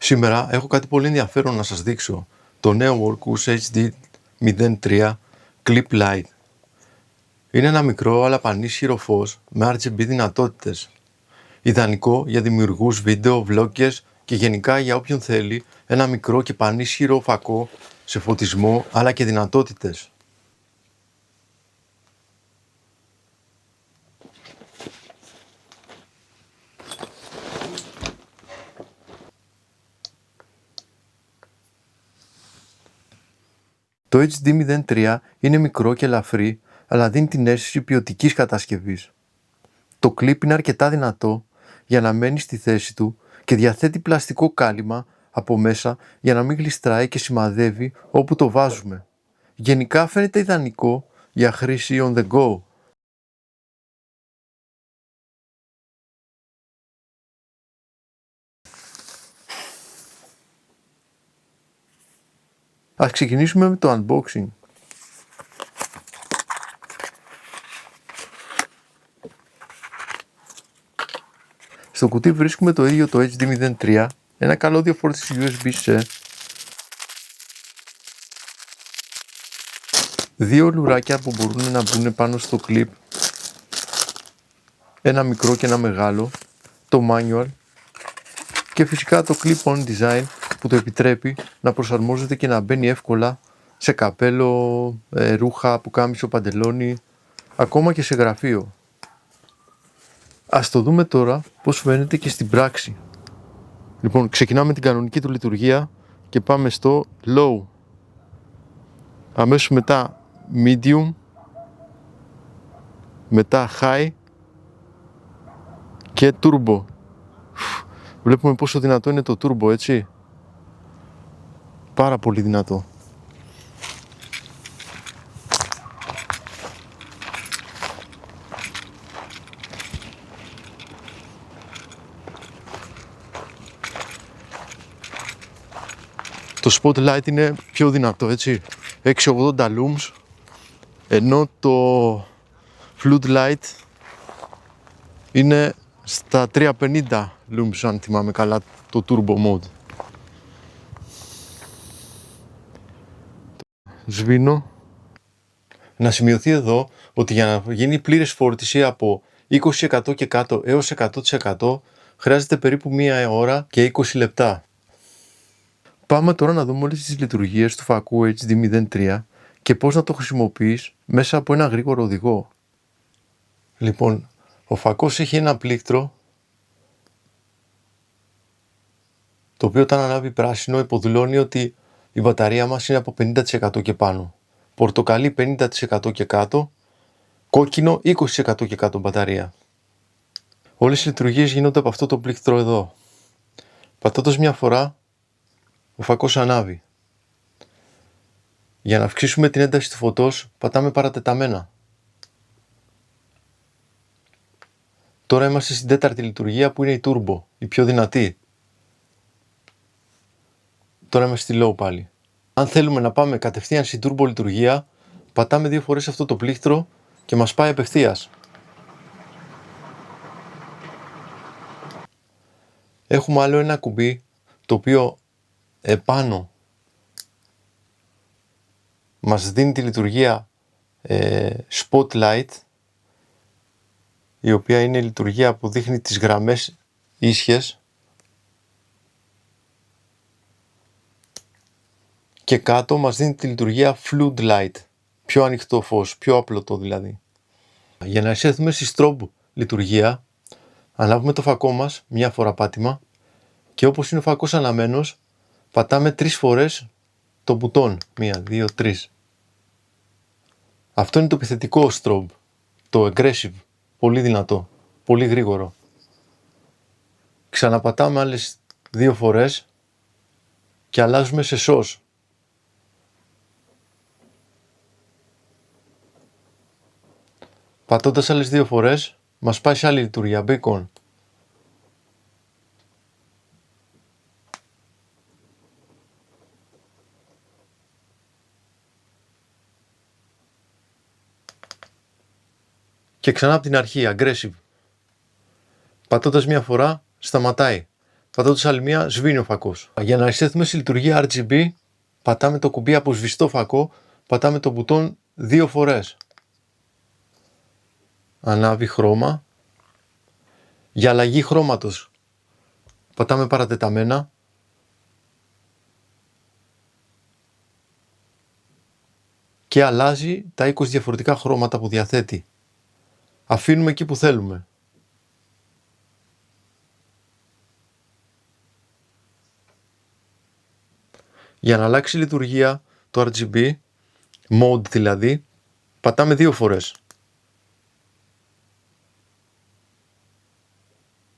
Σήμερα έχω κάτι πολύ ενδιαφέρον να σας δείξω. Το νέο Orkus HD03 Clip Light. Είναι ένα μικρό αλλά πανίσχυρο φως με RGB δυνατότητες. Ιδανικό για δημιουργούς βίντεο, vloggers και γενικά για όποιον θέλει ένα μικρό και πανίσχυρο φακό σε φωτισμό αλλά και δυνατότητες. Το HD03 είναι μικρό και ελαφρύ, αλλά δίνει την αίσθηση ποιοτικής κατασκευής. Το κλιπ είναι αρκετά δυνατό για να μένει στη θέση του και διαθέτει πλαστικό κάλυμα από μέσα για να μην γλιστράει και σημαδεύει όπου το βάζουμε. Γενικά φαίνεται ιδανικό για χρήση on the go. Ας ξεκινήσουμε με το unboxing. Στο κουτί βρίσκουμε το ίδιο το HD03, ένα καλώδιο φόρτισης USB-C, δύο λουράκια που μπορούν να μπουν πάνω στο κλιπ, ένα μικρό και ένα μεγάλο, το manual και φυσικά το clip-on design που το επιτρέπει να προσαρμόζεται και να μπαίνει εύκολα σε καπέλο, ρούχα, πουκάμισο, παντελόνι, ακόμα και σε γραφείο. Ας το δούμε τώρα πώς φαίνεται και στην πράξη. Λοιπόν, ξεκινάμε την κανονική του λειτουργία και πάμε στο low. Αμέσως μετά medium, μετά high και turbo. Βλέπουμε πόσο δυνατό είναι το turbo, έτσι. Πάρα πολύ δυνατό. Το spotlight είναι πιο δυνατό, έτσι, 680 looms, ενώ το floodlight είναι στα 350 looms, αν θυμάμαι καλά, το turbo mode. Σβήνω. Να σημειωθεί εδώ ότι για να γίνει πλήρης φόρτιση από 20% και κάτω έως 100% χρειάζεται περίπου 1 ώρα και 20 λεπτά. Πάμε τώρα να δούμε όλες τις λειτουργίες του φακού HD03 και πώς να το χρησιμοποιείς μέσα από ένα γρήγορο οδηγό. Λοιπόν, ο φακός έχει ένα πλήκτρο το οποίο όταν ανάβει πράσινο υποδηλώνει ότι η μπαταρία μας είναι από 50% και πάνω. Πορτοκαλί 50% και κάτω, κόκκινο 20% και κάτω μπαταρία. Όλες οι λειτουργίες γίνονται από αυτό το πλήκτρο εδώ. Πατώντας μια φορά, ο φακός ανάβει. Για να αυξήσουμε την ένταση του φωτός, πατάμε παρατεταμένα. Τώρα είμαστε στην τέταρτη λειτουργία που είναι η turbo, η πιο δυνατή. Τώρα είμαστε στη low πάλι. Αν θέλουμε να πάμε κατευθείαν στην turbo λειτουργία, πατάμε 2 φορές αυτό το πλήκτρο και μας πάει απευθείας. Έχουμε άλλο ένα κουμπί το οποίο επάνω μας δίνει τη λειτουργία spotlight, η οποία είναι η λειτουργία που δείχνει τις γραμμές ίσιες, και κάτω μας δίνει τη λειτουργία floodlight, πιο ανοιχτό φως, πιο απλωτό δηλαδή. Για να εισέλθουμε στη strobe λειτουργία, ανάβουμε το φακό μας μια φορά πάτημα και όπως είναι ο φακός αναμένος, πατάμε 3 φορές το μπουτόν. 1, 2, 3. Αυτό είναι το επιθετικό strobe, το aggressive, πολύ δυνατό, πολύ γρήγορο. Ξαναπατάμε άλλες 2 φορές και αλλάζουμε σε SOS. Πατώντας άλλες 2 φορές, μας πάει σε άλλη λειτουργία, beacon. Και ξανά από την αρχή, aggressive. Πατώντας μια φορά, σταματάει. πατώντας άλλη μία, σβήνει ο φακός. Για να εισέλθουμε στη λειτουργία RGB, πατάμε το κουμπί αποσβηστό φακό, πατάμε το μπουτόν 2 φορές. Ανάβει χρώμα. Για αλλαγή χρώματος, πατάμε παρατεταμένα. Και αλλάζει τα 20 διαφορετικά χρώματα που διαθέτει. Αφήνουμε εκεί που θέλουμε. Για να αλλάξει η λειτουργία το RGB, mode δηλαδή, πατάμε 2 φορές.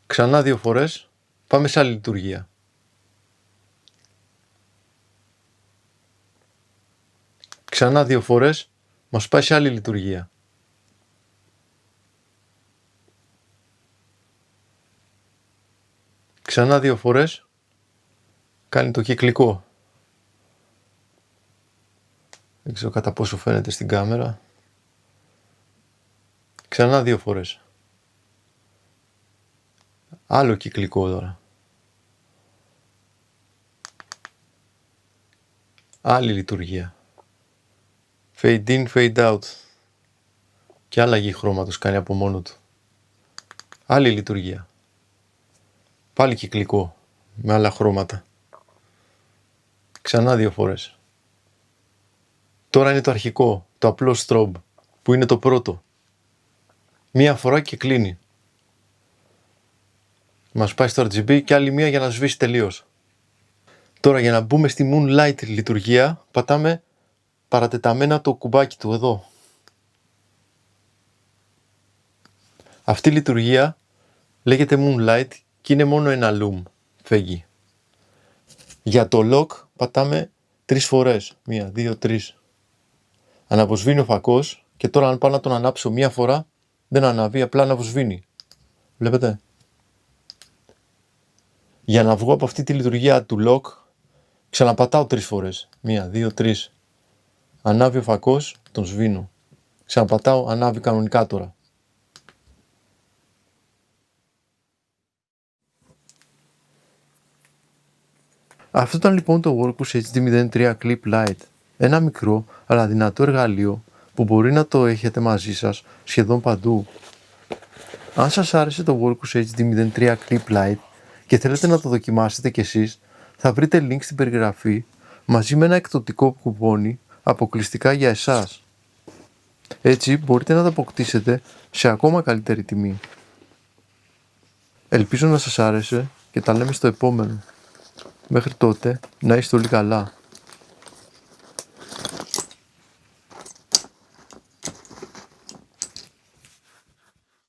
Ξανά 2 φορές, πάμε σε άλλη λειτουργία. Ξανά 2 φορές, μας πάει σε άλλη λειτουργία. Ξανά 2 φορές, κάνει το κυκλικό. Δεν ξέρω κατά πόσο φαίνεται στην κάμερα. Ξανά 2 φορές. Άλλο κυκλικό τώρα. Άλλη λειτουργία. Fade in, fade out. Και αλλαγή χρώματος κάνει από μόνο του. Άλλη λειτουργία. Πάλι κυκλικό. Με άλλα χρώματα. Ξανά 2 φορές. Τώρα είναι το αρχικό. Το απλό strobe. Που είναι το πρώτο. Μία φορά και κλείνει. Μας πάει στο RGB και άλλη μία για να σβήσει τελείως. Τώρα για να μπούμε στη Moonlight λειτουργία, πατάμε παρατεταμένα το κουμπάκι του εδώ. Αυτή η λειτουργία λέγεται Moonlight και είναι μόνο ένα loom. Φέγγει. Για το lock πατάμε 3 φορές. 1, 2, 3. Αναβοσβήνει ο φακός και τώρα αν πάω να τον ανάψω μία φορά δεν αναβεί, απλά αναβοσβήνει. Βλέπετε. Για να βγω από αυτή τη λειτουργία του lock ξαναπατάω 3 φορές. 1, 2, 3. Ανάβει ο φακός, τον σβήνω. Ξαναπατάω, ανάβει κανονικά τώρα. Αυτό ήταν λοιπόν το Workus HD03 Clip Lite. Ένα μικρό αλλά δυνατό εργαλείο που μπορεί να το έχετε μαζί σας σχεδόν παντού. Αν σας άρεσε το Workus HD03 Clip Lite και θέλετε να το δοκιμάσετε κι εσείς, θα βρείτε link στην περιγραφή μαζί με ένα εκπτωτικό κουπόνι αποκλειστικά για εσάς. Έτσι μπορείτε να το αποκτήσετε σε ακόμα καλύτερη τιμή. Ελπίζω να σας άρεσε και τα λέμε στο επόμενο. Μέχρι τότε να είστε όλοι καλά.